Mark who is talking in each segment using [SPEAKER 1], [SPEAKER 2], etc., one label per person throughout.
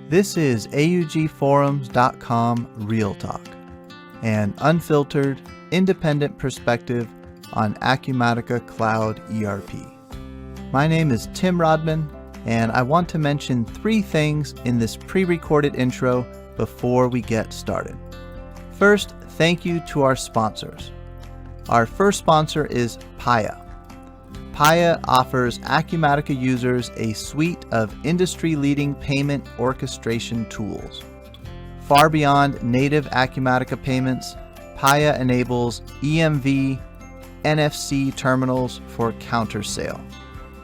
[SPEAKER 1] This is augforums.com Real Talk, an unfiltered, independent perspective on Acumatica Cloud ERP. My name is Tim Rodman, and I want to mention 3 things in this pre-recorded intro before we get started. First, thank you to our sponsors. Our first sponsor is Paya. Paya offers Acumatica users a suite of industry-leading payment orchestration tools. Far beyond native Acumatica payments, Paya enables EMV, NFC terminals for counter sale.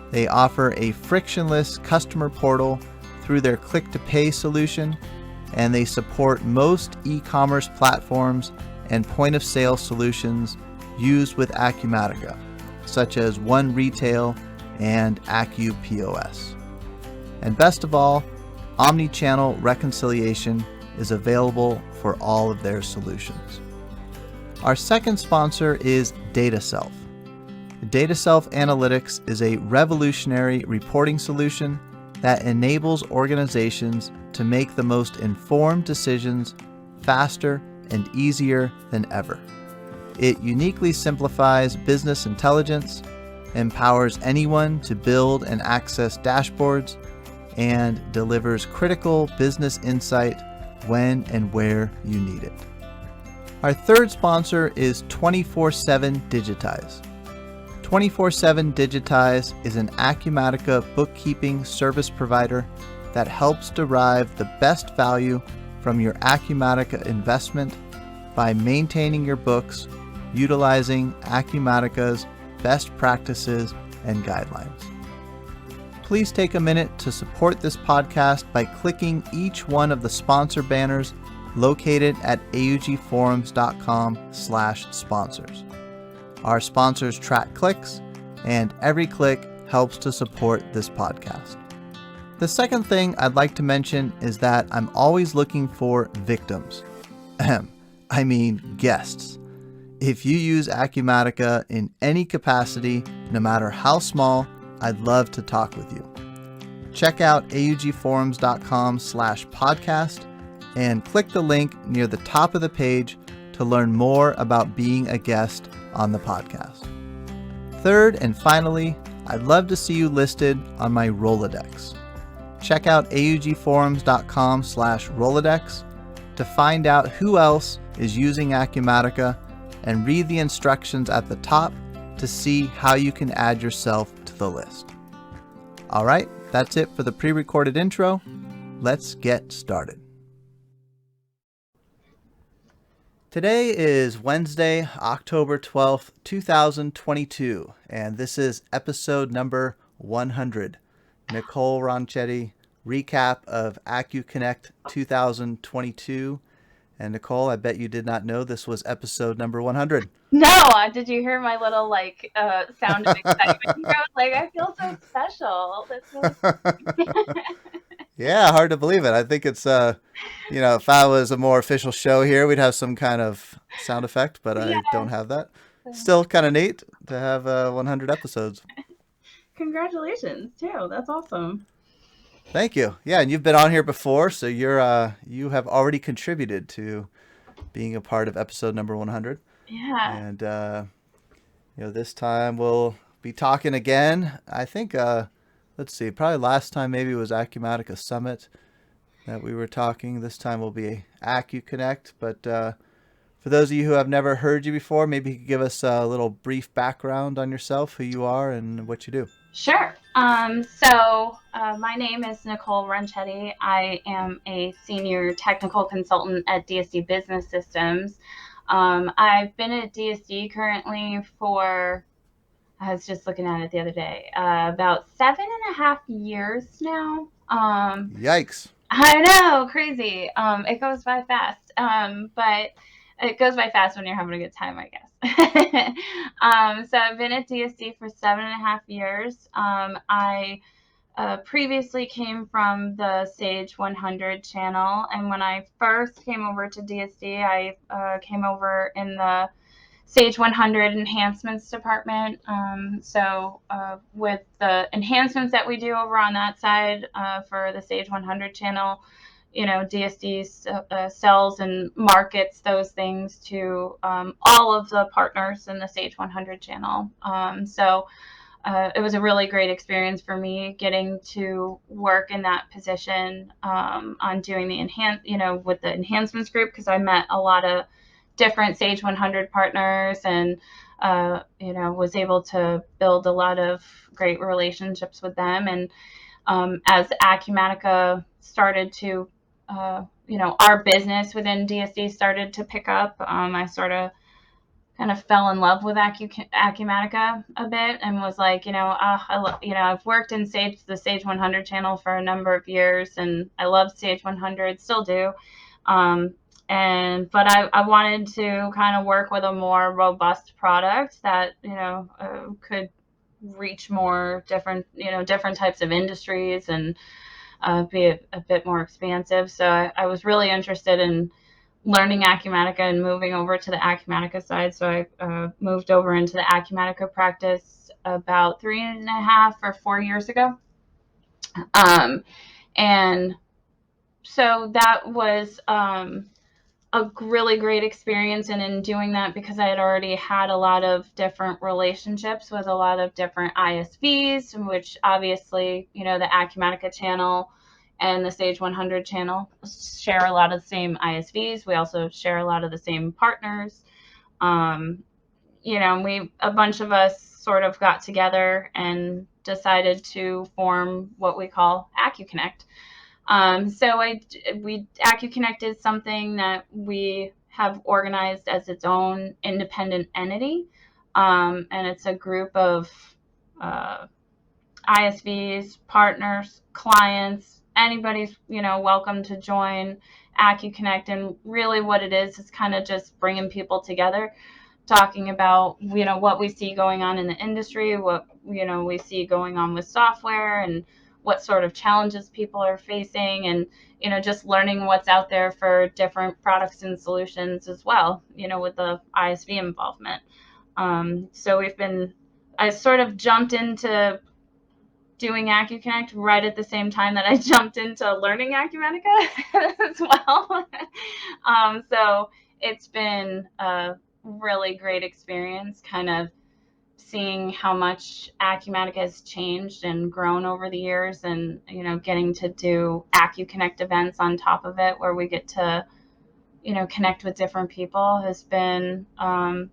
[SPEAKER 1] They offer a frictionless customer portal through their click-to-pay solution, and they support most e-commerce platforms and point-of-sale solutions used with Acumatica, such as One Retail and acuPOS. And best of all, omni-channel reconciliation is available for all of their solutions. Our second sponsor is DataSelf. DataSelf Analytics is a revolutionary reporting solution that enables organizations to make the most informed decisions faster and easier than ever. It uniquely simplifies business intelligence, empowers anyone to build and access dashboards, and delivers critical business insight when and where you need it. Our third sponsor is 24/7 Digitize. 24/7 Digitize is an Acumatica bookkeeping service provider that helps derive the best value from your Acumatica investment by maintaining your books utilizing Acumatica's best practices and guidelines. Please take a minute to support this podcast by clicking each one of the sponsor banners located at augforums.com/sponsors. Our sponsors track clicks, and every click helps to support this podcast. The second thing I'd like to mention is that I'm always looking for victims. I mean guests. If you use Acumatica in any capacity, no matter how small, I'd love to talk with you. Check out augforums.com/podcast and click the link near the top of the page to learn more about being a guest on the podcast. Third and finally, I'd love to see you listed on my Rolodex. Check out augforums.com/Rolodex to find out who else is using Acumatica and read the instructions at the top to see how you can add yourself to the list. All right, that's it for the pre-recorded intro. Let's get started. Today is Wednesday, October 12th, 2022, and this is episode number 100. Nicole Ronchetti, recap of acuCONNECT 2022. And Nicole, I bet you did not know this was episode number 100.
[SPEAKER 2] No, did you hear my little sound of excitement? I was like, I feel so special. That's really
[SPEAKER 1] Yeah, hard to believe it. I think it's, if I was a more official show here, we'd have some kind of sound effect, but I don't have that. Still kind of neat to have 100 episodes.
[SPEAKER 2] Congratulations, too. That's awesome.
[SPEAKER 1] Thank you. Yeah, and you've been on here before, so you have already contributed to being a part of episode number 100.
[SPEAKER 2] Yeah.
[SPEAKER 1] And this time we'll be talking again. I think let's see, probably last time maybe it was Acumatica Summit that we were talking. This time will be acuCONNECT. But for those of you who have never heard you before, maybe you could give us a little brief background on yourself, who you are, and what you do.
[SPEAKER 2] Sure. So my name is Nicole Ronchetti. I am a senior technical consultant at DSD Business Systems. I've been at DSD currently for, I was just looking at it the other day, about 7.5 years now.
[SPEAKER 1] Yikes.
[SPEAKER 2] I know, crazy. It goes by fast. But it goes by fast when you're having a good time, I guess. So I've been at DSD for 7.5 years. I previously came from the Sage 100 channel, and when I first came over to DSD, I came over in the Sage 100 enhancements department. So with the enhancements that we do over on that side for the Sage 100 channel, DSD sells and markets those things to all of the partners in the Sage 100 channel. So it was a really great experience for me getting to work in that position on doing the with the enhancements group, because I met a lot of different Sage 100 partners and, was able to build a lot of great relationships with them. And as acuMatica started to, our business within DSD started to pick up, I sort of kind of fell in love with acuMatica a bit and was like, I've worked in the Sage 100 channel for a number of years, and I love Sage 100, still do. But I wanted to kind of work with a more robust product that, could reach more different types of industries and be a bit more expansive. So I was really interested in learning acuMatica and moving over to the acuMatica side. So I moved over into the acuMatica practice about 3.5 or 4 years ago. And so that was a really great experience. And in doing that, because I had already had a lot of different relationships with a lot of different ISVs, which obviously, the acuMatica channel and the Sage 100 channel share a lot of the same ISVs. We also share a lot of the same partners. A bunch of us sort of got together and decided to form what we call acuCONNECT. acuCONNECT is something that we have organized as its own independent entity. And it's a group of ISVs, partners, clients, anybody's, welcome to join acuCONNECT. And really what it is kind of just bringing people together, talking about, what we see going on in the industry, what, we see going on with software, and what sort of challenges people are facing, and, just learning what's out there for different products and solutions as well, with the ISV involvement. So I sort of jumped into doing acuCONNECT right at the same time that I jumped into learning acuMatica as well. So it's been a really great experience, kind of seeing how much acuMatica has changed and grown over the years, and getting to do acuCONNECT events on top of it, where we get to connect with different people, has been kind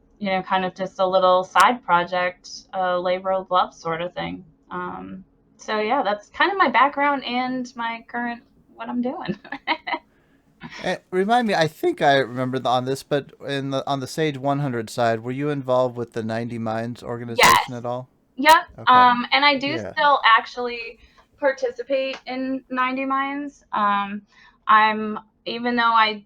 [SPEAKER 2] of just a little side project, a labor of love sort of thing. So yeah, that's kind of my background and my current what I'm doing.
[SPEAKER 1] Remind me, I think I remember on this, but on the Sage 100 side, were you involved with the 90 Minds organization
[SPEAKER 2] Yes.
[SPEAKER 1] at all?
[SPEAKER 2] Yep.
[SPEAKER 1] Okay.
[SPEAKER 2] And I do
[SPEAKER 1] Yeah.
[SPEAKER 2] still actually participate in 90 Minds. I'm Even though I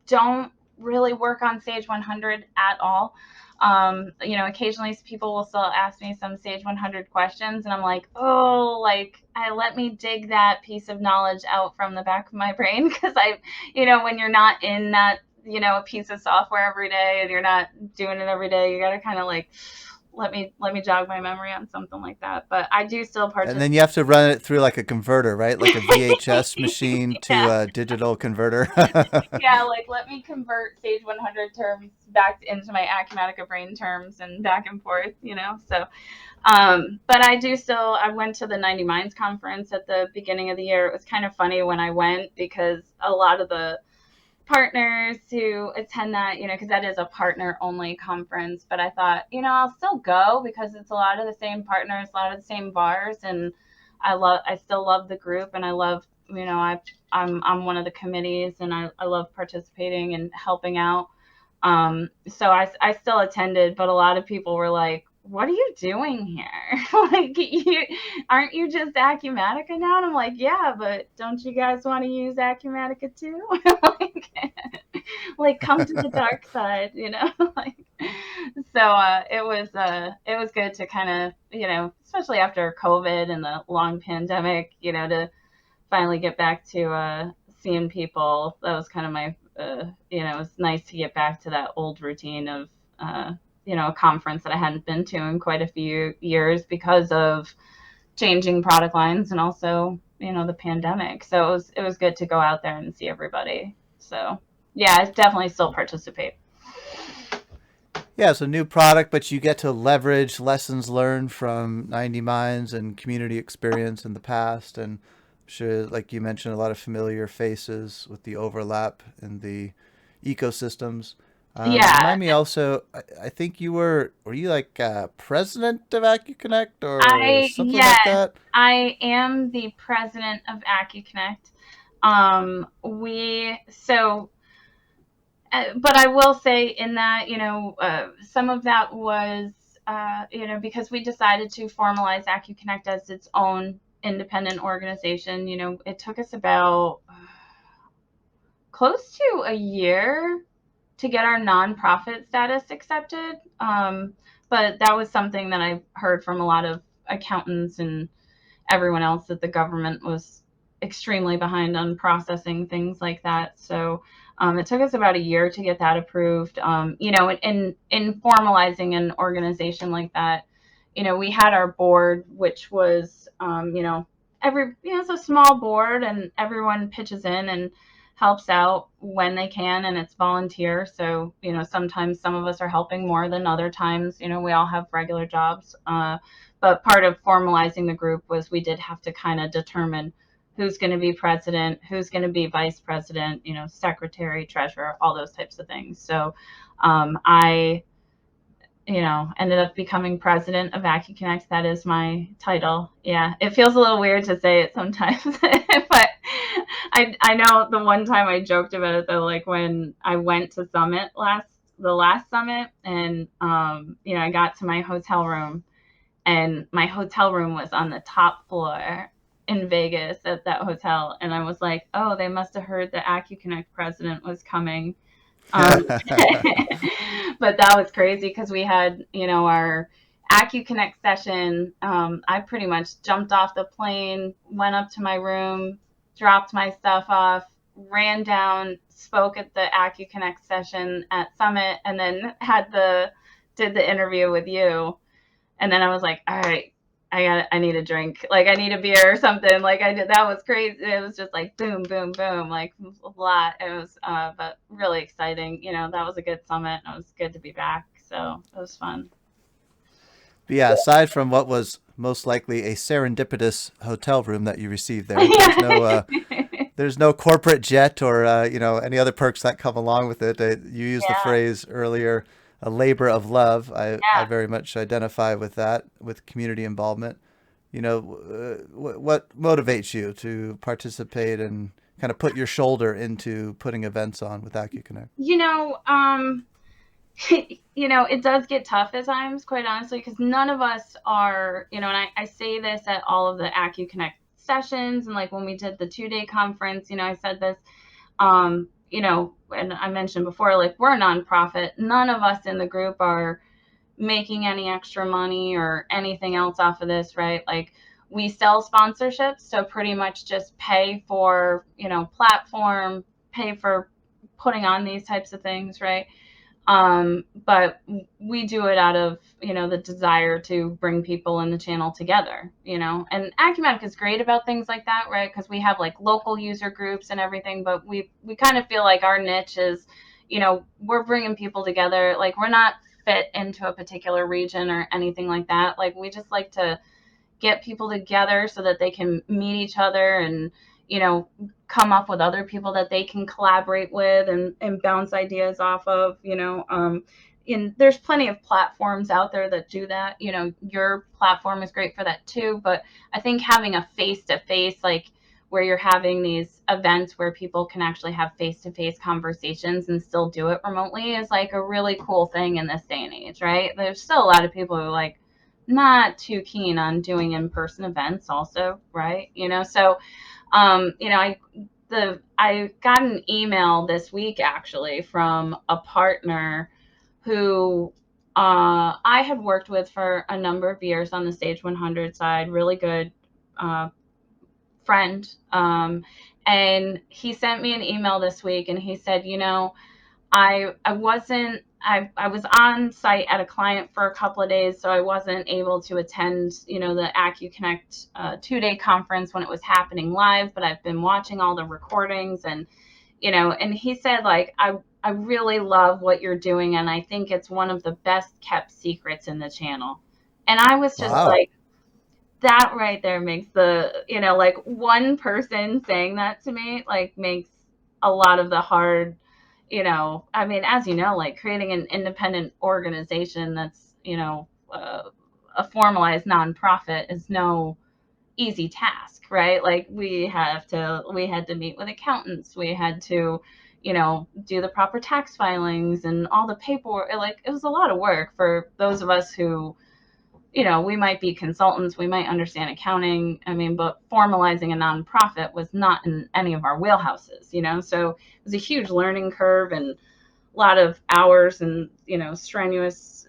[SPEAKER 2] don't really work on Sage 100 at all. Occasionally people will still ask me some Sage 100 questions, and I'm like, oh, let me dig that piece of knowledge out from the back of my brain, because when you're not in that, a piece of software every day, and you're not doing it every day, you got to kind of let me jog my memory on something like that. But I do still
[SPEAKER 1] And
[SPEAKER 2] participate.
[SPEAKER 1] then you have to run it through like a converter, right? Like a VHS machine to
[SPEAKER 2] Yeah.
[SPEAKER 1] a digital converter.
[SPEAKER 2] Yeah, let me convert Sage 100 terms back into my acuMatica brain terms, and back and forth, So, but I went to the 90 Minds conference at the beginning of the year. It was kind of funny when I went, because a lot of the partners who attend that, because that is a partner only conference. But I thought, I'll still go, because it's a lot of the same partners, a lot of the same bars, and I still love the group, and I love, I'm one of the committees, and I love participating and helping out. So I still attended, but a lot of people were like, what are you doing here? Aren't you just acuMatica now? And I'm like, yeah, but don't you guys want to use acuMatica too? Come to the dark side, So it was good to kind of, especially after COVID and the long pandemic, to finally get back to seeing people. That was kind of my, it was nice to get back to that old routine of, a conference that I hadn't been to in quite a few years, because of changing product lines, and also, the pandemic. So it was good to go out there and see everybody. So yeah, I definitely still participate.
[SPEAKER 1] Yeah, it's a new product, but you get to leverage lessons learned from 90 Minds and community experience in the past. And I'm sure, like you mentioned, a lot of familiar faces with the overlap in the ecosystems.
[SPEAKER 2] Yeah,
[SPEAKER 1] Remind me also, I think were you like president of acuCONNECT or
[SPEAKER 2] I
[SPEAKER 1] something like
[SPEAKER 2] yes,
[SPEAKER 1] that?
[SPEAKER 2] I am the president of acuCONNECT. We so but I will say in that, some of that was, because we decided to formalize acuCONNECT as its own independent organization. It took us about close to a year to get our nonprofit status accepted. But that was something that I heard from a lot of accountants and everyone else, that the government was extremely behind on processing things like that. So it took us about a year to get that approved. In formalizing an organization like that, we had our board, which was, it's a small board, and everyone pitches in and helps out when they can, and it's volunteer. So sometimes some of us are helping more than other times. We all have regular jobs. But part of formalizing the group was we did have to kind of determine who's going to be president, who's going to be vice president, secretary, treasurer, all those types of things. So I, ended up becoming president of acuCONNECT. That is my title. Yeah, it feels a little weird to say it sometimes, but I know the one time I joked about it though, like when I went to the last summit, and I got to my hotel room, and my hotel room was on the top floor in Vegas at that hotel. And I was like, oh, they must have heard the acuCONNECT president was coming. Um, but that was crazy because we had, our acuCONNECT session. I pretty much jumped off the plane, went up to my room, dropped my stuff off, ran down, spoke at the acuCONNECT session at Summit, and then did the interview with you. And then I was like, all right, I need a drink. Like I need a beer or something. Like I did, that was crazy. It was just like boom, boom, boom, like a lot. It was, but really exciting. That was a good summit. And it was good to be back. So it was fun.
[SPEAKER 1] But yeah, aside from what was most likely a serendipitous hotel room that you received there,
[SPEAKER 2] Yeah.
[SPEAKER 1] there's no corporate jet or any other perks that come along with it. You used the
[SPEAKER 2] Yeah.
[SPEAKER 1] phrase earlier, a labor of love. I
[SPEAKER 2] Yeah.
[SPEAKER 1] very much identify with that, with community involvement. What motivates you to participate and kind of put your shoulder into putting events on with acuCONNECT?
[SPEAKER 2] You know, um, it does get tough at times, quite honestly, because none of us are, and I say this at all of the acuCONNECT sessions, and like when we did the 2-day conference, I said this, and I mentioned before, like we're a nonprofit. None of us in the group are making any extra money or anything else off of this, right? Like we sell sponsorships, so pretty much just pay for, platform, pay for putting on these types of things, right? But we do it out of, the desire to bring people in the channel together, and acumatic is great about things like that, right? Because we have like local user groups and everything, but we kind of feel like our niche is, we're bringing people together. Like we're not fit into a particular region or anything like that. Like we just like to get people together so that they can meet each other, and come up with other people that they can collaborate with, and bounce ideas off of. And there's plenty of platforms out there that do that. Your platform is great for that too, but I think having a face to face, like where you're having these events where people can actually have face to face conversations and still do it remotely, is like a really cool thing in this day and age, right? There's still a lot of people who are like not too keen on doing in-person events also, right? So I got an email this week actually from a partner who I had worked with for a number of years on the Stage 100 side, really good uh, friend. And he sent me an email this week, and he said, I wasn't I was on site at a client for a couple of days, so I wasn't able to attend, the acuCONNECT 2-day conference when it was happening live, but I've been watching all the recordings, and, and he said, like, I really love what you're doing, and I think it's one of the best kept secrets in the channel. And I was just
[SPEAKER 1] Wow.
[SPEAKER 2] like, that right there makes like one person saying that to me, like, makes a lot of the hard, I mean, as you know, like creating an independent organization that's, a formalized nonprofit is no easy task, right? Like we had to meet with accountants, we had to, do the proper tax filings and all the paperwork. Like it was a lot of work for those of us who, we might be consultants, we might understand accounting. I mean, but formalizing a nonprofit was not in any of our wheelhouses, so it was a huge learning curve and a lot of hours and, strenuous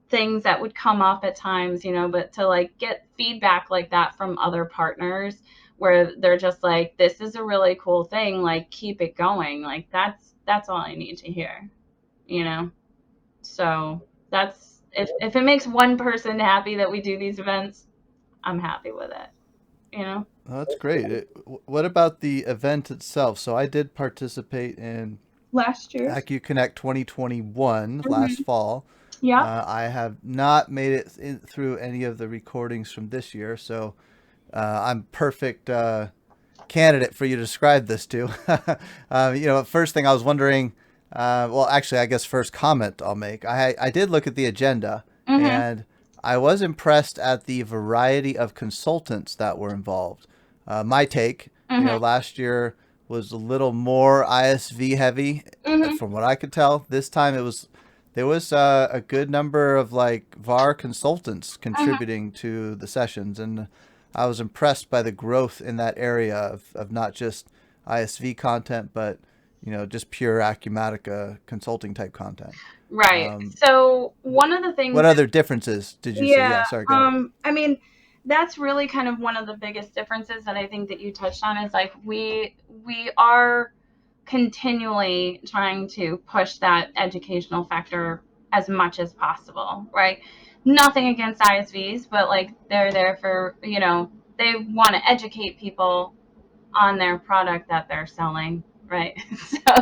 [SPEAKER 2] things that would come up at times, but to like get feedback like that from other partners where they're just like, this is a really cool thing, like keep it going. Like that's all I need to hear, you know? So that's if it makes one person happy that we do these events, I'm happy with it. You know.
[SPEAKER 1] Well, that's great. What about the event itself? So I did participate in
[SPEAKER 2] Last year.
[SPEAKER 1] acuCONNECT 2021 last
[SPEAKER 2] Mm-hmm.
[SPEAKER 1] fall.
[SPEAKER 2] Yep.
[SPEAKER 1] I have not made it through any of the recordings from this year, so I'm perfect candidate for you to describe this to. First thing I was wondering, well, actually, I guess first comment I'll make. I did look at the agenda,
[SPEAKER 2] Mm-hmm.
[SPEAKER 1] and I was impressed at the variety of consultants that were involved. My take,
[SPEAKER 2] Mm-hmm.
[SPEAKER 1] last year was a little more ISV heavy,
[SPEAKER 2] Mm-hmm.
[SPEAKER 1] from what I could tell. This time there was a good number of like VAR consultants
[SPEAKER 2] Mm-hmm.
[SPEAKER 1] contributing to the sessions, and I was impressed by the growth in that area of not just ISV content, but just pure Acumatica consulting type content.
[SPEAKER 2] Right.
[SPEAKER 1] Um,
[SPEAKER 2] So one of the
[SPEAKER 1] what
[SPEAKER 2] things,
[SPEAKER 1] other differences did you see?
[SPEAKER 2] yeah,
[SPEAKER 1] Yeah, sorry, go ahead.
[SPEAKER 2] I mean, that's really kind of one of the biggest differences that I think that you touched on is like we are continually trying to push that educational factor as much as possible, right? Nothing against ISVs, but like they're there for, they want to educate people on their product that they're selling, right? So,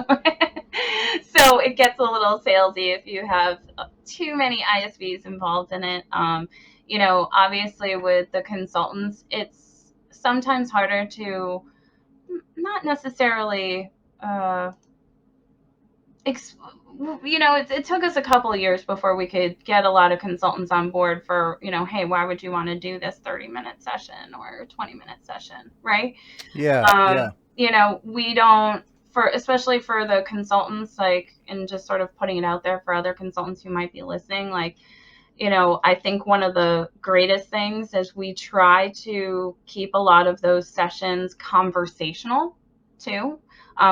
[SPEAKER 2] so it gets a little salesy if you have too many ISVs involved in it. Obviously with the consultants, it's sometimes harder to not necessarily uh, ex- it took us a couple of years before we could get a lot of consultants on board for, hey, why would you want to do this 30-minute session or 20-minute session, right?
[SPEAKER 1] Yeah,
[SPEAKER 2] um,
[SPEAKER 1] yeah,
[SPEAKER 2] we don't, for especially for the consultants, like, and just sort of putting it out there for other consultants who might be listening, like, I think one of the greatest things is we try to keep a lot of those sessions conversational too,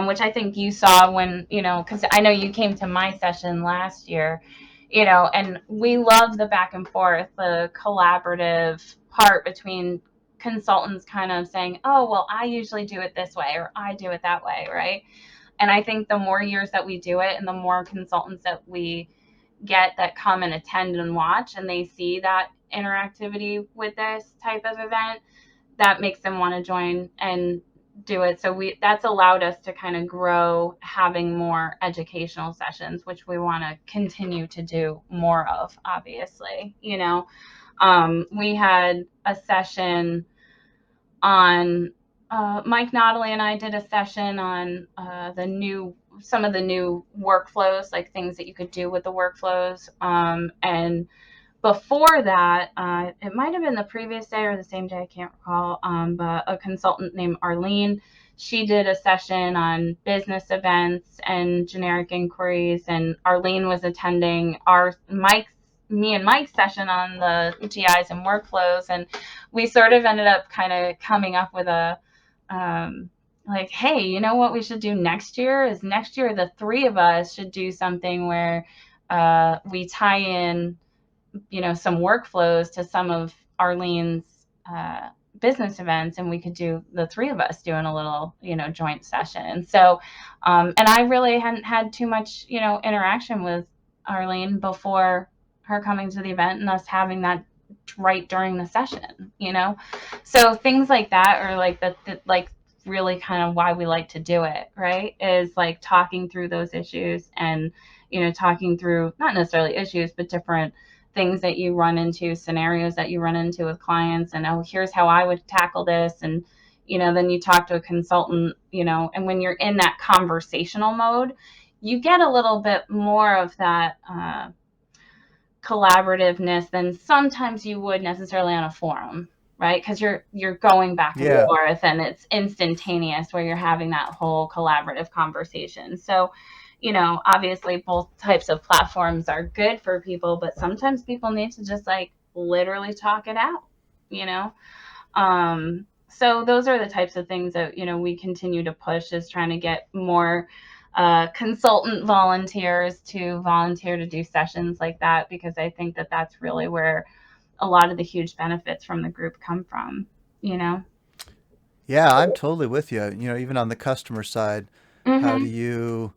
[SPEAKER 2] which I think you saw when, because I know you came to my session last year, and we love the back and forth, the collaborative part between consultants kind of saying, oh, well, I usually do it this way or I do it that way, right? And I think the more years that we do it and the more consultants that we get that come and attend and watch and they see that interactivity with this type of event, that makes them want to join and do it. So we that's allowed us to kind of grow having more educational sessions, which we want to continue to do more of, obviously. We had a session on Mike Notley and I did a session on some of the new workflows, like things that you could do with the workflows. And before that, it might have been the previous day or the same day, I can't recall, but a consultant named Arlene, she did a session on business events and generic inquiries, and Arlene was attending me and Mike's session on the GIs and workflows, and we sort of ended up kind of coming up with a like, hey, you know what we should do next year is next year the three of us should do something where we tie in, some workflows to some of Arlene's business events, and we could do the three of us doing a little, joint session. And so, and I really hadn't had too much, interaction with Arlene, before her coming to the event and us having that right during the session, So things like that are like like really kind of why we like to do it, right? Is like talking through those issues and, talking through not necessarily issues, but different things that you run into, scenarios that you run into with clients, and oh, here's how I would tackle this. And, then you talk to a consultant, and when you're in that conversational mode, you get a little bit more of that collaborativeness than sometimes you would necessarily on a forum, right? Because you're going back and
[SPEAKER 1] Yeah.
[SPEAKER 2] forth, and it's instantaneous where you're having that whole collaborative conversation. So, obviously both types of platforms are good for people, but sometimes people need to just like literally talk it out, you know? So those are the types of things that, we continue to push, is trying to get more consultant volunteers to volunteer to do sessions like that, because I think that that's really where a lot of the huge benefits from the group come from, you know?
[SPEAKER 1] Yeah, I'm totally with you. Even on the customer side, how do
[SPEAKER 2] Mm-hmm.
[SPEAKER 1] you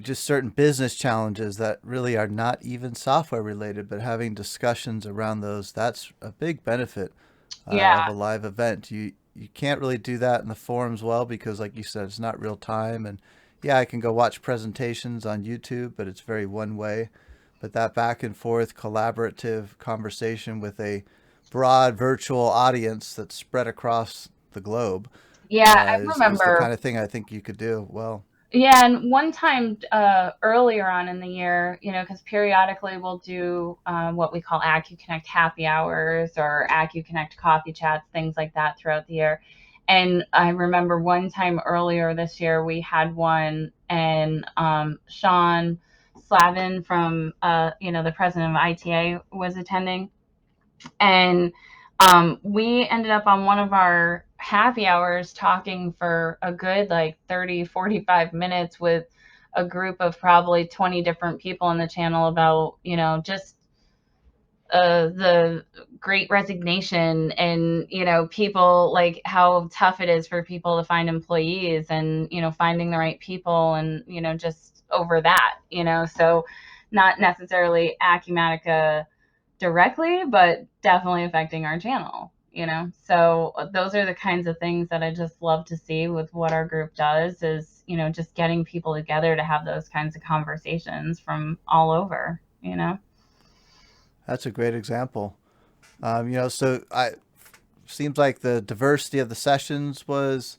[SPEAKER 1] just certain business challenges that really are not even software related, but having discussions around those, that's a big benefit
[SPEAKER 2] Yeah.
[SPEAKER 1] of a live event. You can't really do that in the forums well because, like you said, it's not real time. And yeah, I can go watch presentations on YouTube, but it's very one way. But that back and forth collaborative conversation with a broad virtual audience that's spread across the globe
[SPEAKER 2] Yeah, I
[SPEAKER 1] is the
[SPEAKER 2] remember.
[SPEAKER 1] kind of thing I think you could do well.
[SPEAKER 2] Yeah, and one time earlier on in the year, because periodically we'll do what we call acuCONNECT happy hours or acuCONNECT coffee chats, things like that throughout the year. And I remember one time earlier this year we had one, and Sean Slavin from the president of ITA was attending, and we ended up on one of our happy hours talking for a good like 30, 45 minutes with a group of probably 20 different people in the channel about, just the great resignation, and, people, like how tough it is for people to find employees, and, finding the right people, and, just over that, so not necessarily Acumatica directly, but definitely affecting our channel, So those are the kinds of things that I just love to see with what our group does, is, just getting people together to have those kinds of conversations from all over.
[SPEAKER 1] That's a great example. So I seems like the diversity of the sessions was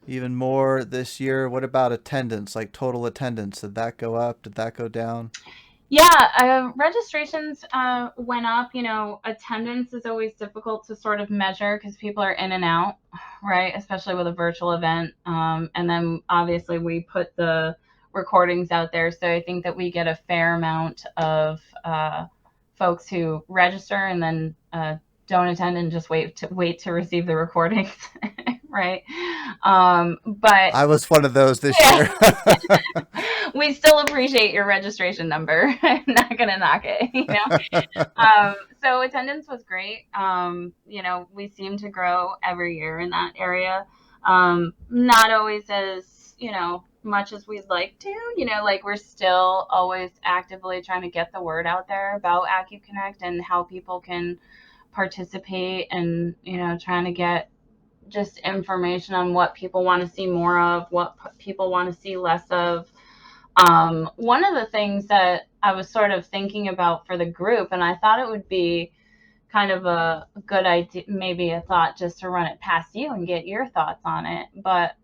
[SPEAKER 1] even more this year. What about attendance, like total attendance? Did that go up? Did that go down?
[SPEAKER 2] Yeah, registrations went up. Attendance is always difficult to sort of measure because people are in and out, right? Especially with a virtual event. And then obviously we put the recordings out there. So I think that we get a fair amount of folks who register and then don't attend and just wait to receive the recordings, right? But
[SPEAKER 1] I was one of those this
[SPEAKER 2] yeah,
[SPEAKER 1] year.
[SPEAKER 2] we still appreciate your registration number. Not gonna knock it. So attendance was great. We seem to grow every year in that area. Not always as, much as we'd like to, like we're still always actively trying to get the word out there about acuCONNECT and how people can participate, and, trying to get just information on what people want to see more of, what people want to see less of. One of the things that I was sort of thinking about for the group, and I thought it would be kind of a good idea, maybe a thought just to run it past you and get your thoughts on it. But,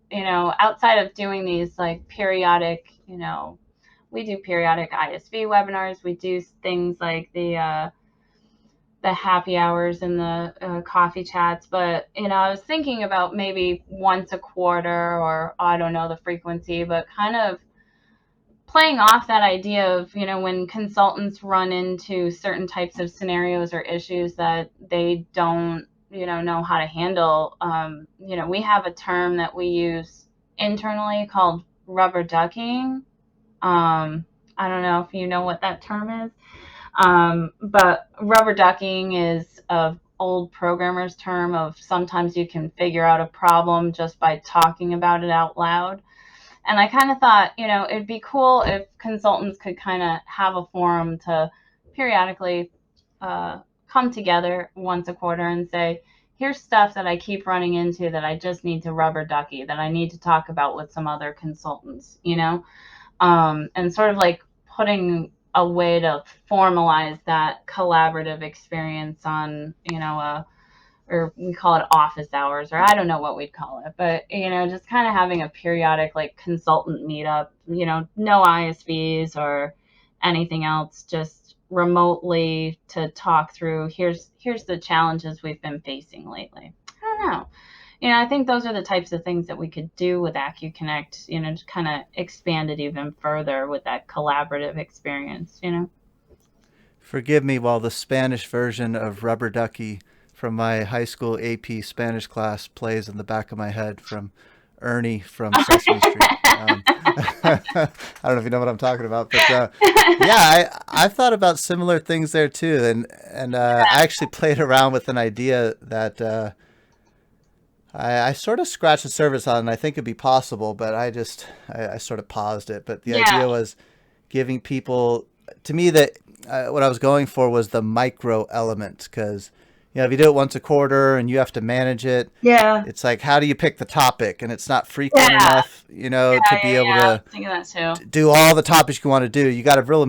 [SPEAKER 2] outside of doing these like periodic, we do periodic ISV webinars, we do things like the happy hours and the coffee chats. But, I was thinking about maybe once a quarter, or I don't know the frequency, but kind of playing off that idea of, when consultants run into certain types of scenarios or issues that they don't, know how to handle. We have a term that we use internally called rubber ducking. I don't know if you know what that term is. But rubber ducking is a old programmer's term of sometimes you can figure out a problem just by talking about it out loud. And I kind of thought, it'd be cool if consultants could kind of have a forum to periodically come together once a quarter and say, here's stuff that I keep running into that I just need to rubber ducky, that I need to talk about with some other consultants, and sort of like putting a way to formalize that collaborative experience on, or we call it office hours, or I don't know what we'd call it, but just kind of having a periodic like consultant meetup, no ISVs or anything else, just remotely to talk through here's the challenges we've been facing lately. I don't know. I think those are the types of things that we could do with acuCONNECT, to kind of expand it even further with that collaborative experience.
[SPEAKER 1] Forgive me while the Spanish version of Rubber Ducky from my high school AP Spanish class plays in the back of my head from Ernie from Sesame Street. I don't know if you know what I'm talking about, but yeah, I've thought about similar things there too, and I actually played around with an idea that I sort of scratched the surface on, and I think it'd be possible, but I sort of paused it. But the idea was giving people, to me, that what I was going for was the micro element, because if you do it once a quarter and you have to manage it, it's like, how do you pick the topic? And it's not frequent enough, to be able to do all the topics you want to do. You got a real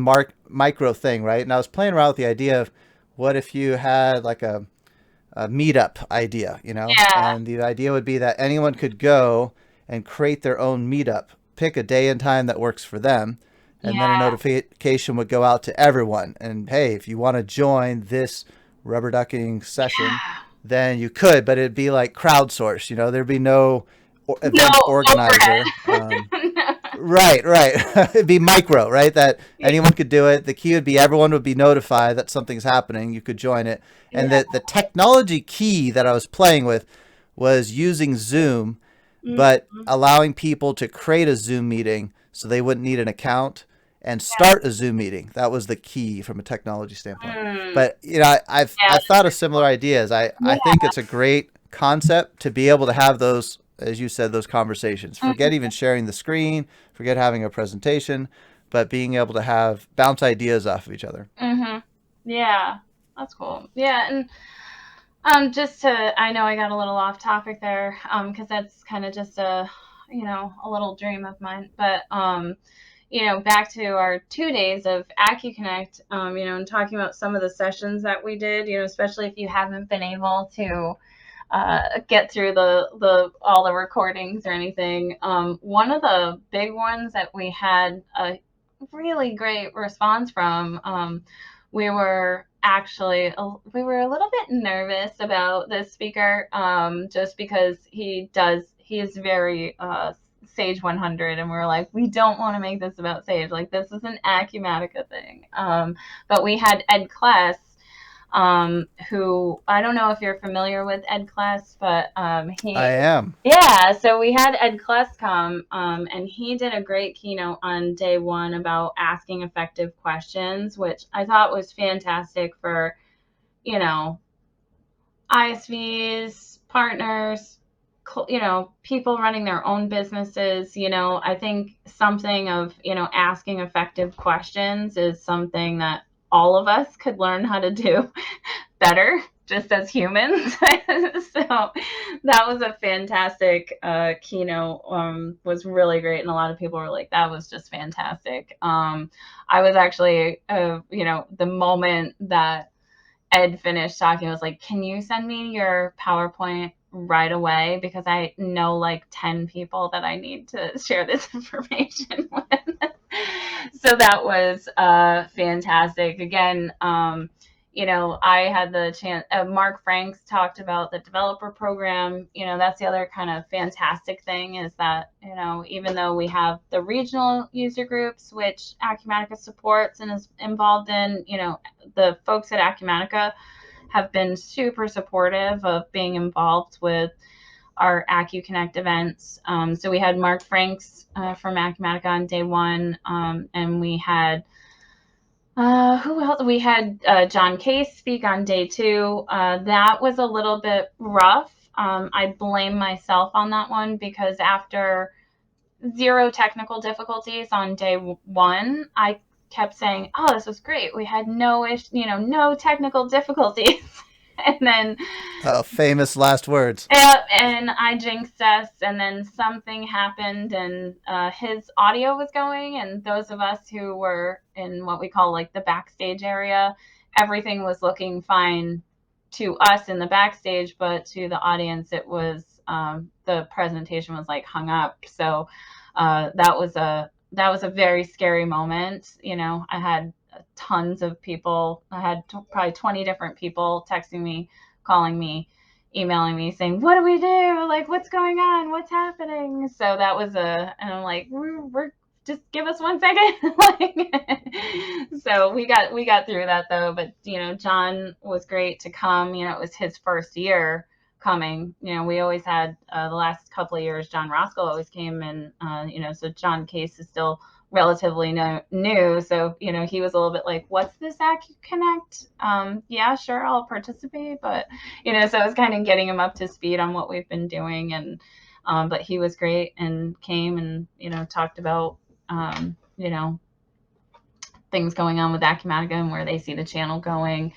[SPEAKER 1] micro thing, right? And I was playing around with the idea of what if you had like a meetup idea, and the idea would be that anyone could go and create their own meetup, pick a day and time that works for them, and then a notification would go out to everyone. And hey, if you want to join this rubber ducking session, then you could, but it'd be like crowdsourced, there'd be no event organizer. Right. It'd be micro, right? That anyone could do it. The key would be everyone would be notified that something's happening. You could join it. And the technology key that I was playing with was using Zoom, but allowing people to create a Zoom meeting so they wouldn't need an account and start a Zoom meeting. That was the key from a technology standpoint. But, I've thought of similar ideas. I think it's a great concept to be able to have those, as you said, those conversations. Forget even sharing the screen, forget having a presentation, but being able to bounce ideas off of each other.
[SPEAKER 2] Yeah, that's cool. Yeah, and I know I got a little off topic there, because that's kind of just a little dream of mine. But back to our 2 days of acuCONNECT, and talking about some of the sessions that we did, especially if you haven't been able to get through all the recordings or anything. One of the big ones that we had a really great response from, we were a little bit nervous about this speaker, just because he is very Sage 100, and we're like, we don't want to make this about Sage, like this is an Acumatica thing. But we had Ed Class, who, I don't know if you're familiar with Ed Class, but I
[SPEAKER 1] am.
[SPEAKER 2] Yeah, so we had Ed Class come, and he did a great keynote on day one about asking effective questions, which I thought was fantastic for, ISVs, partners, people running their own businesses. I think something of, asking effective questions is something that all of us could learn how to do better just as humans. So that was a fantastic keynote, was really great. And a lot of people were like, that was just fantastic. I was actually, the moment that Ed finished talking, I was like, can you send me your PowerPoint right away? Because I know like 10 people that I need to share this information with. So that was fantastic. Again, I had the chance, Mark Franks talked about the developer program. That's the other kind of fantastic thing, is that, even though we have the regional user groups, which Acumatica supports and is involved in, the folks at Acumatica have been super supportive of being involved with our acuCONNECT events. So we had Mark Franks from Acumatica on day one, and we had who else? We had John Case speak on day two. That was a little bit rough. I blame myself on that one, because after zero technical difficulties on day one. I kept saying, "Oh, this was great. We had no technical difficulties." And then
[SPEAKER 1] Famous last words.
[SPEAKER 2] and I jinxed us, and then something happened, and his audio was going, and those of us who were in what we call like the backstage area, everything was looking fine to us in the backstage, but to the audience, it was the presentation was like hung up. So that was a very scary moment. I had tons of people. I had probably 20 different people texting me, calling me, emailing me saying, "What do we do? Like, what's going on? What's happening?" So that was and I'm like, we're just give us 1 second. Like, so we got through that though. But John was great to come. It was his first year coming. We always had the last couple of years, John Roscoe always came, and so John Case is still relatively new. So, he was a little bit like, "What's this acuCONNECT? Yeah, sure, I'll participate." But, so I was kind of getting him up to speed on what we've been doing. And, but he was great and came and, talked about, things going on with Acumatica and where they see the channel going.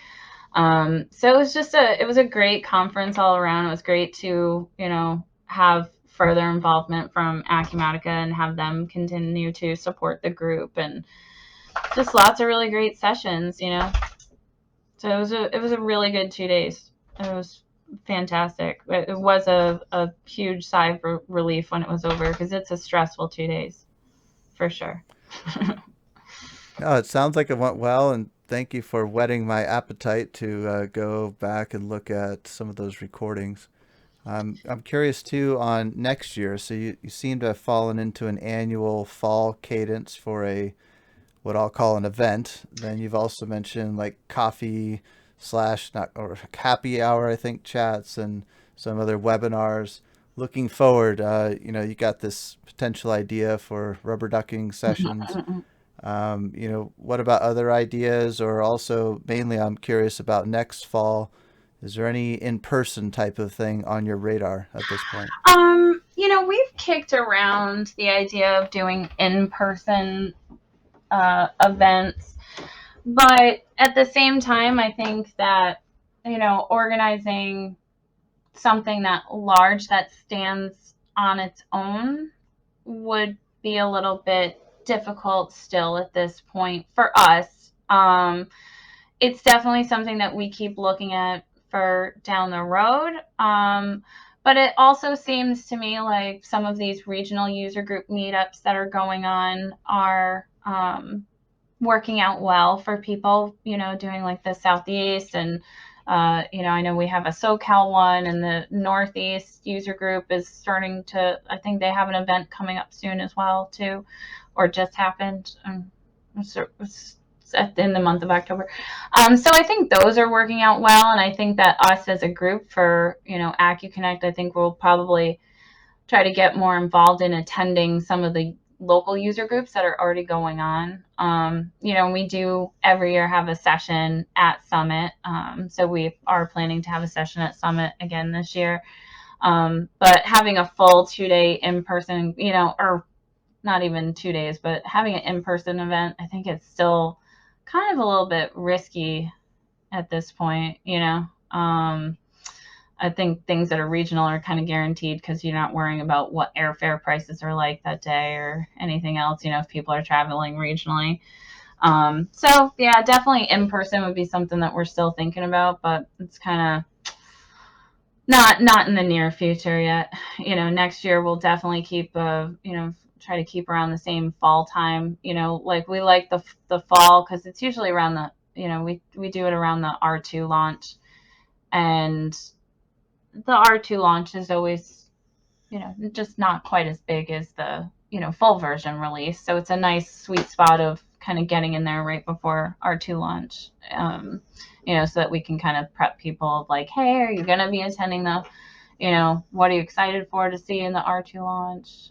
[SPEAKER 2] So it was a great conference all around. It was great to, have further involvement from Acumatica and have them continue to support the group, and just lots of really great sessions. So it was a really good 2 days. It was fantastic. It was a huge sigh of relief when it was over, because it's a stressful 2 days for sure.
[SPEAKER 1] No, it sounds like it went well, and thank you for whetting my appetite to go back and look at some of those recordings. I'm curious too on next year. So you seem to have fallen into an annual fall cadence for a what I'll call an event. Then you've also mentioned like coffee slash not or happy hour, I think, chats and some other webinars. Looking forward, you got this potential idea for rubber ducking sessions. What about other ideas? Or also, mainly, I'm curious about next fall. Is there any in-person type of thing on your radar at this point?
[SPEAKER 2] We've kicked around the idea of doing in-person events, but at the same time, I think that, organizing something that large that stands on its own would be a little bit difficult still at this point for us. It's definitely something that we keep looking at for down the road. But it also seems to me like some of these regional user group meetups that are going on are working out well for people, doing like the Southeast. And, I know we have a SoCal one, and the Northeast user group is starting to, I think they have an event coming up soon as well, too, or just happened. It's in the month of October. So I think those are working out well. And I think that us as a group for, acuCONNECT, I think we'll probably try to get more involved in attending some of the local user groups that are already going on. We do every year have a session at Summit. So we are planning to have a session at Summit again this year. But having a full 2-day in-person, or not even 2 days, but having an in-person event, I think it's still kind of a little bit risky at this point. I think things that are regional are kind of guaranteed, because you're not worrying about what airfare prices are like that day or anything else, if people are traveling regionally. So yeah, definitely in person would be something that we're still thinking about, but it's kind of not in the near future yet. Next year we'll definitely keep try to keep around the same fall time. Like we like the fall, because it's usually around the we do it around the R2 launch, and the R2 launch is always, just not quite as big as the, full version release. So it's a nice sweet spot of kind of getting in there right before R2 launch, so that we can kind of prep people of like, hey, are you going to be attending the, what are you excited for to see in the R2 launch?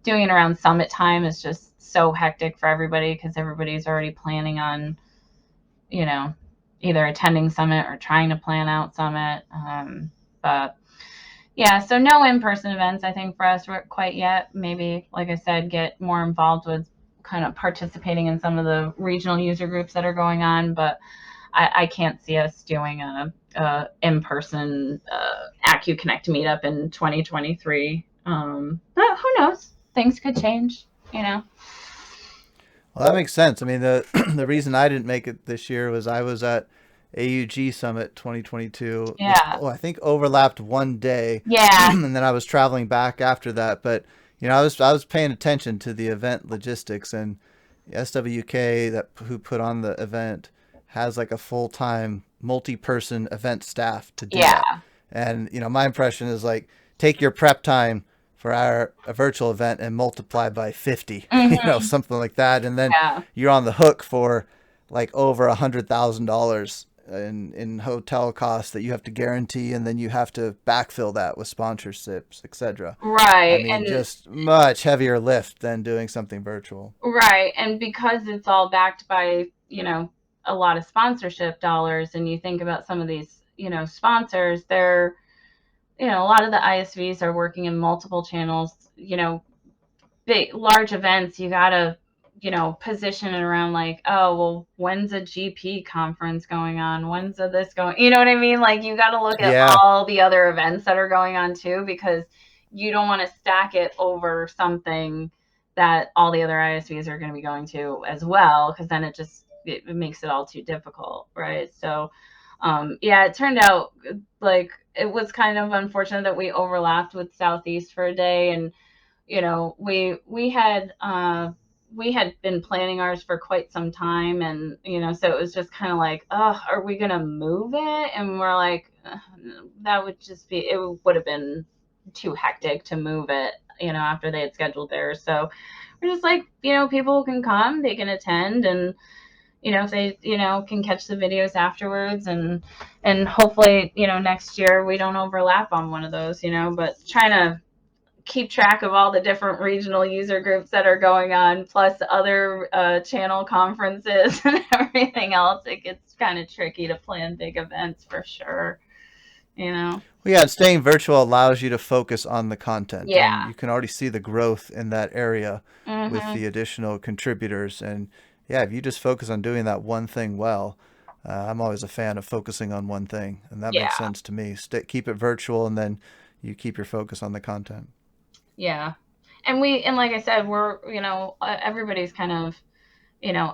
[SPEAKER 2] Doing it around Summit time is just so hectic for everybody, because everybody's already planning on, either attending Summit or trying to plan out Summit. But Yeah, so no in-person events, I think, for us quite yet. Maybe, like I said, get more involved with kind of participating in some of the regional user groups that are going on, but I can't see us doing a in-person acuCONNECT meetup in 2023. But who knows? Things could change, you know?
[SPEAKER 1] Well, that makes sense. I mean, the the reason I didn't make it this year was I was at AUG Summit 2022, which
[SPEAKER 2] Yeah.
[SPEAKER 1] I think overlapped one day,
[SPEAKER 2] Yeah.
[SPEAKER 1] and then I was traveling back after that. But I was paying attention to the event logistics, and SWK that who put on the event has like a full time multi person event staff to do that.
[SPEAKER 2] Yeah.
[SPEAKER 1] And my impression is like take your prep time for our a virtual event and multiply by 50,
[SPEAKER 2] Hmm.
[SPEAKER 1] something like that, and then
[SPEAKER 2] Yeah.
[SPEAKER 1] you're on the hook for like over $100,000 in hotel costs that you have to guarantee, and then you have to backfill that with sponsorships, etc. I
[SPEAKER 2] Right.
[SPEAKER 1] mean,
[SPEAKER 2] And
[SPEAKER 1] just much heavier lift than doing something virtual.
[SPEAKER 2] right. And because it's all backed by, a lot of sponsorship dollars, and you think about some of these, sponsors, they're, a lot of the ISVs are working in multiple channels, big, large events, you gotta, position it around like, oh, well, when's a GP conference going on? When's a this going? You know what I mean? Like, you gotta look at
[SPEAKER 1] Yeah,
[SPEAKER 2] all the other events that are going on too, because you don't want to stack it over something that all the other ISVs are going to be going to as well, because then it makes it all too difficult, right? So, yeah, it turned out like it was kind of unfortunate that we overlapped with Southeast for a day, and we had been planning ours for quite some time, and so it was just kind of like, oh, are we gonna move it? And we're like, that would just be, it would have been too hectic to move it, after they had scheduled theirs. So we're just like, people can come, they can attend, and if they can catch the videos afterwards, and hopefully next year we don't overlap on one of those, but trying to keep track of all the different regional user groups that are going on, plus other channel conferences and everything else. It gets kind of tricky to plan big events for sure, you know?
[SPEAKER 1] well, yeah. Staying virtual allows you to focus on the content, and
[SPEAKER 2] Yeah.
[SPEAKER 1] you can already see the growth in that area with
[SPEAKER 2] Hmm.
[SPEAKER 1] the additional contributors. And yeah, if you just focus on doing that one thing well, I'm always a fan of focusing on one thing, and that makes
[SPEAKER 2] Yeah.
[SPEAKER 1] sense to me. Keep it virtual, and then you keep your focus on the content.
[SPEAKER 2] Yeah. And like I said, we're, everybody's kind of,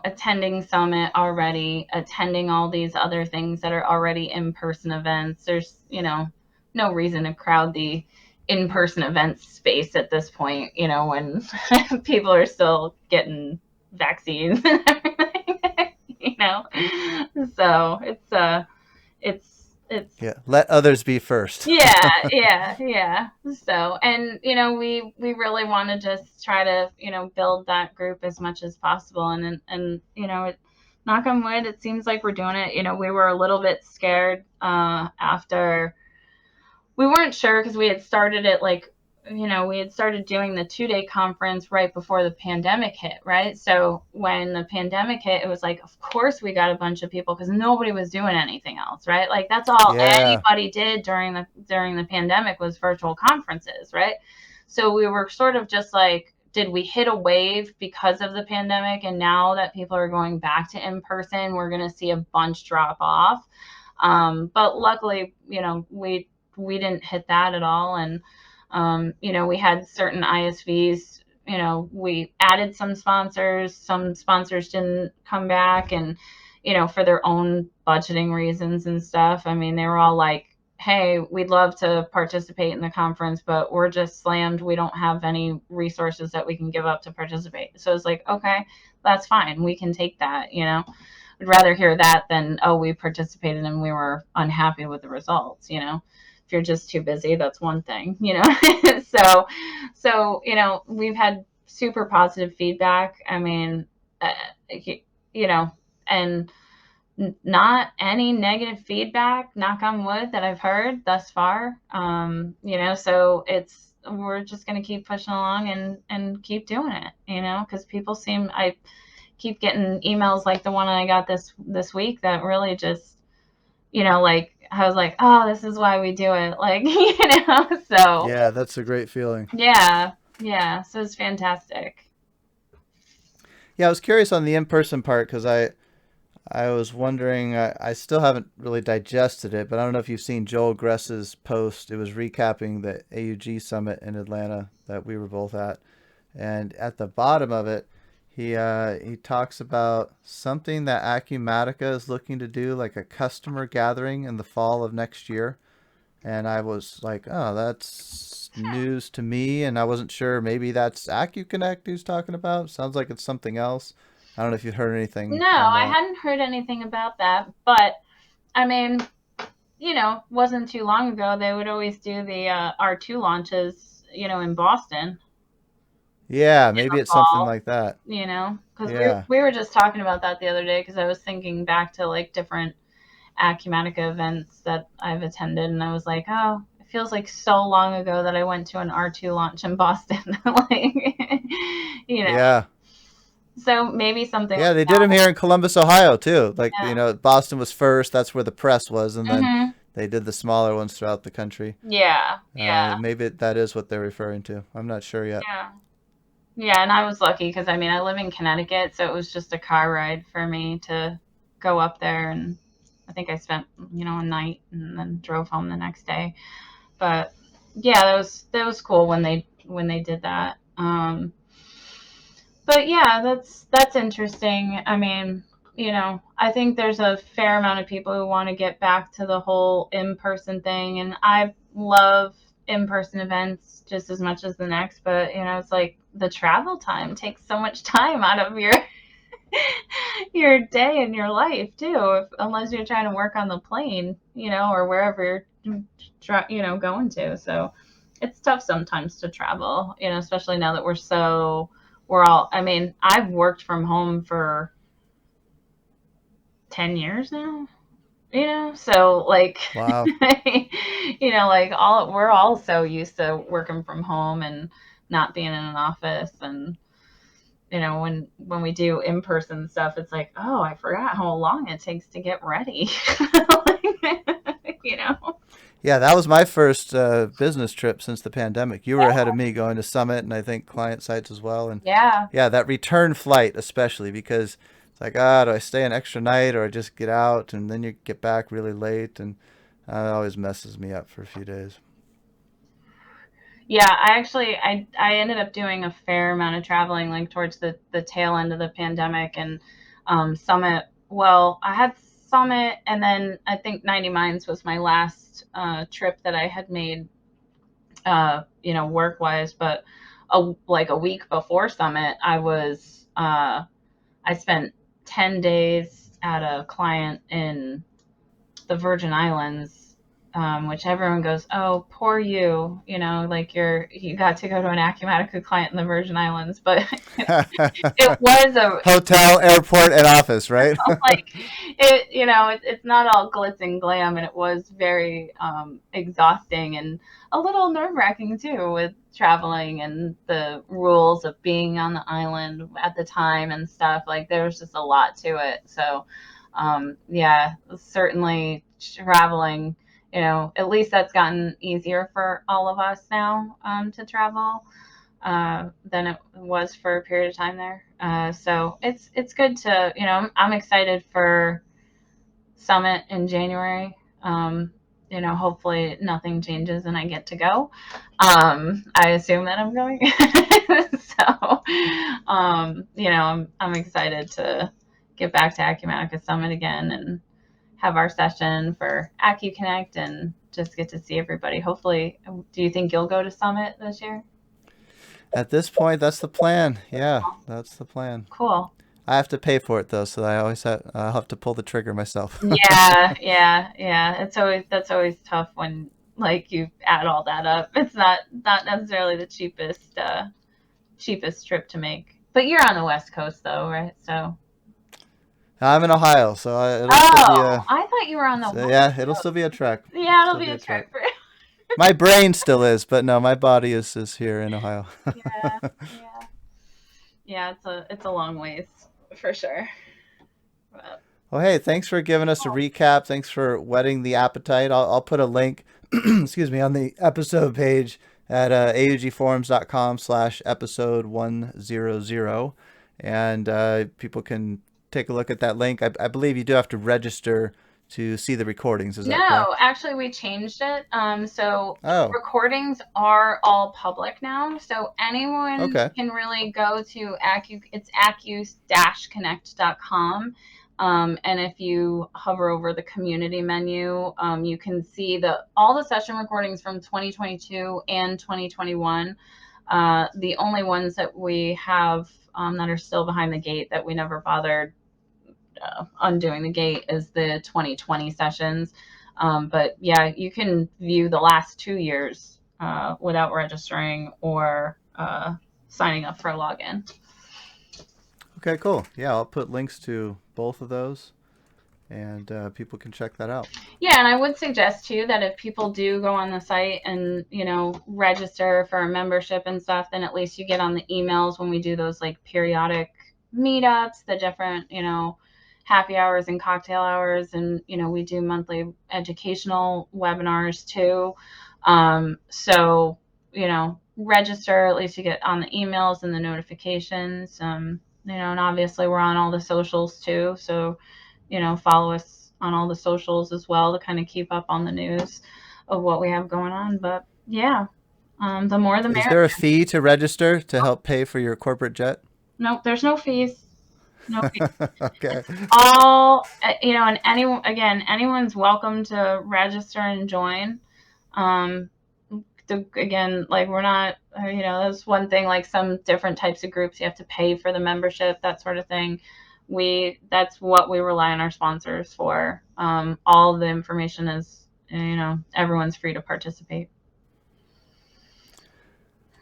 [SPEAKER 2] attending Summit already, attending all these other things that are already in person events. There's, no reason to crowd the in person event space at this point, when people are still getting vaccines and everything, you know? So it's
[SPEAKER 1] Yeah, let others be first.
[SPEAKER 2] yeah, yeah, yeah. So, and we really want to just try to build that group as much as possible, and knock on wood, it seems like we're doing it. We were a little bit scared after, we weren't sure because we had started it like, we had started doing the 2-day conference right before the pandemic hit, right? So when the pandemic hit, it was like, of course we got a bunch of people because nobody was doing anything else, right? Like that's all
[SPEAKER 1] Yeah,
[SPEAKER 2] anybody did during the pandemic was virtual conferences, right? So we were sort of just like, did we hit a wave because of the pandemic? And now that people are going back to in person, we're going to see a bunch drop off. But luckily, we didn't hit that at all. And, we had certain ISVs, we added some sponsors didn't come back, and, for their own budgeting reasons and stuff. I mean, they were all like, hey, we'd love to participate in the conference, but we're just slammed. We don't have any resources that we can give up to participate. So it's like, okay, that's fine. We can take that, I'd rather hear that than, oh, we participated and we were unhappy with the results. If you're just too busy, that's one thing. So we've had super positive feedback. I mean, uh, you know and not any negative feedback, knock on wood, that I've heard thus far. So we're just going to keep pushing along and keep doing it, because I keep getting emails like the one I got this week that really just, like, I was like, oh, this is why we do it. Like, so
[SPEAKER 1] Yeah, that's a great feeling.
[SPEAKER 2] yeah, yeah. So it's fantastic.
[SPEAKER 1] Yeah, I was curious on the in-person part because I was wondering. I still haven't really digested it, but I don't know if you've seen Joel Gress's post. It was recapping the AUG summit in Atlanta that we were both at, and at the bottom of it, he talks about something that Acumatica is looking to do, like a customer gathering in the fall of next year. And I was like, oh, that's news to me, and I wasn't sure. Maybe that's acuCONNECT who's talking about. Sounds like it's something else. I don't know if you've heard anything
[SPEAKER 2] No,
[SPEAKER 1] on
[SPEAKER 2] I
[SPEAKER 1] that.
[SPEAKER 2] hadn't heard anything about that, but I mean, wasn't too long ago they would always do the R2 launches, in Boston
[SPEAKER 1] Yeah,
[SPEAKER 2] in the
[SPEAKER 1] maybe it's something
[SPEAKER 2] fall.
[SPEAKER 1] like that.
[SPEAKER 2] Because we
[SPEAKER 1] Yeah.
[SPEAKER 2] we were just talking about that the other day because I was thinking back to like different Acumatica events that I've attended, and I was like, oh, it feels like so long ago that I went to an R2 launch in Boston. Like, you know,
[SPEAKER 1] Yeah.
[SPEAKER 2] so maybe something
[SPEAKER 1] Yeah,
[SPEAKER 2] like
[SPEAKER 1] they did them here in Columbus, Ohio too. Like,
[SPEAKER 2] that.
[SPEAKER 1] Boston was first. That's where the press was, and then
[SPEAKER 2] Hmm.
[SPEAKER 1] they did the smaller ones throughout the country.
[SPEAKER 2] Yeah, yeah,
[SPEAKER 1] Maybe that is what they're referring to. I'm not sure yet.
[SPEAKER 2] yeah. Yeah, and I was lucky because I mean, I live in Connecticut, so it was just a car ride for me to go up there. And I think I spent, a night and then drove home the next day. But yeah, that was cool when they did that. But yeah, that's interesting. I mean, I think there's a fair amount of people who want to get back to the whole in-person thing, and I love in-person events just as much as the next, but it's like the travel time takes so much time out of your day and your life too, unless you're trying to work on the plane, or wherever you're going to. So it's tough sometimes to travel, especially now that I mean, I've worked from home for 10 years now, so like,
[SPEAKER 1] Wow.
[SPEAKER 2] like we're all so used to working from home and not being in an office. And, when we do in-person stuff, it's like, oh, I forgot how long it takes to get ready. you know?
[SPEAKER 1] Yeah, that was my first business trip since the pandemic. You were ahead of me going to Summit and I think client sites as well. And
[SPEAKER 2] Yeah.
[SPEAKER 1] yeah, that return flight, especially because it's like, do I stay an extra night or I just get out and then you get back really late? And it always messes me up for a few days.
[SPEAKER 2] Yeah, I ended up doing a fair amount of traveling like towards the tail end of the pandemic. And Summit. Well, I had Summit, and then I think 90 Mines was my last trip that I had made, work wise. But like a week before Summit, I spent 10 days at a client in the Virgin Islands, which everyone goes, "Oh, poor you," like you got to go to an Acumatica client in the Virgin Islands, but it was
[SPEAKER 1] Hotel, airport, and office, right?
[SPEAKER 2] like it's not all glitz and glam, and it was very exhausting and a little nerve-wracking too, with traveling and the rules of being on the island at the time and stuff. Like there was just a lot to it. So yeah, certainly traveling, at least that's gotten easier for all of us now, to travel, than it was for a period of time there. So it's good to, I'm excited for Summit in January. Hopefully nothing changes and I get to go. I assume that I'm going. So, I'm excited to get back to Acumatica Summit again and have our session for acuCONNECT and just get to see everybody. Hopefully, do you think you'll go to Summit this year?
[SPEAKER 1] At this point, that's the plan. Yeah, that's the plan.
[SPEAKER 2] Cool.
[SPEAKER 1] I have to pay for it though, so I'll have to pull the trigger myself.
[SPEAKER 2] Yeah, yeah, yeah. That's always tough when like you add all that up. It's not necessarily the cheapest trip to make. But you're on the West Coast though, right? So.
[SPEAKER 1] I'm in Ohio, so it'll still be
[SPEAKER 2] Oh,
[SPEAKER 1] a
[SPEAKER 2] I thought you were on the West
[SPEAKER 1] yeah, it'll still
[SPEAKER 2] Coast.
[SPEAKER 1] be a trek.
[SPEAKER 2] Yeah, it'll
[SPEAKER 1] Still
[SPEAKER 2] be
[SPEAKER 1] be
[SPEAKER 2] a
[SPEAKER 1] a trek.
[SPEAKER 2] trek for.
[SPEAKER 1] My brain still is, but no, my body is here in Ohio.
[SPEAKER 2] Yeah, yeah, yeah. It's a long ways for sure. But,
[SPEAKER 1] Well, hey, thanks for giving us a recap. Thanks for whetting the appetite. I'll put a link, excuse me, on the episode page at augforums.com/episode 100. And people can take a look at that link. I believe you do have to register to see the recordings. Is that
[SPEAKER 2] No,
[SPEAKER 1] correct?
[SPEAKER 2] actually, we changed it. So
[SPEAKER 1] Oh,
[SPEAKER 2] recordings are all public now. So anyone
[SPEAKER 1] okay.
[SPEAKER 2] can really go to it's acu-connect.com. And if you hover over the community menu, you can see all the session recordings from 2022 and 2021. The only ones that we have that are still behind the gate that we never bothered undoing the gate is the 2020 sessions. But yeah, you can view the last 2 years without registering or signing up for a login.
[SPEAKER 1] Okay, cool. Yeah, I'll put links to both of those, and people can check that out.
[SPEAKER 2] Yeah, and I would suggest too that if people do go on the site and register for a membership and stuff, then at least you get on the emails when we do those like periodic meetups, the different happy hours and cocktail hours, and we do monthly educational webinars too. So register, at least you get on the emails and the notifications. And obviously we're on all the socials too, so follow us on all the socials as well to kind of keep up on the news of what we have going on. But yeah, the more the
[SPEAKER 1] Is there a
[SPEAKER 2] merrier.
[SPEAKER 1] fee to register to help pay for your corporate jet?
[SPEAKER 2] Nope, there's no fees. No fees.
[SPEAKER 1] Okay.
[SPEAKER 2] It's all, and anyone's welcome to register and join. Um, again, like we're not, that's one thing, like some different types of groups, you have to pay for the membership, that sort of thing. That's what we rely on our sponsors for. All the information is, everyone's free to participate.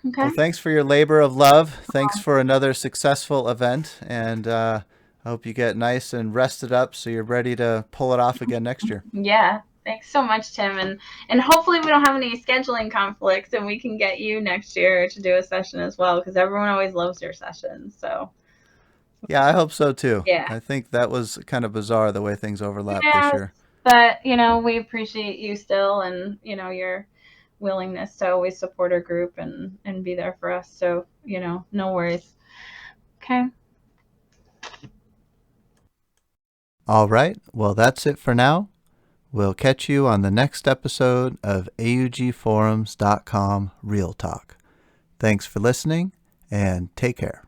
[SPEAKER 2] Okay.
[SPEAKER 1] Well, thanks for your labor of love. Thanks for another successful event. And I hope you get nice and rested up so you're ready to pull it off again next year.
[SPEAKER 2] Yeah. Thanks so much, Tim. And hopefully we don't have any scheduling conflicts and we can get you next year to do a session as well, because everyone always loves your sessions. So,
[SPEAKER 1] Yeah, I hope so too.
[SPEAKER 2] yeah.
[SPEAKER 1] I think that was kind of bizarre the way things overlapped this
[SPEAKER 2] Yes,
[SPEAKER 1] year.
[SPEAKER 2] but we appreciate you still, and your willingness to always support our group and be there for us. So, no worries. Okay.
[SPEAKER 1] All right. Well, that's it for now. We'll catch you on the next episode of augforums.com Real Talk. Thanks for listening and take care.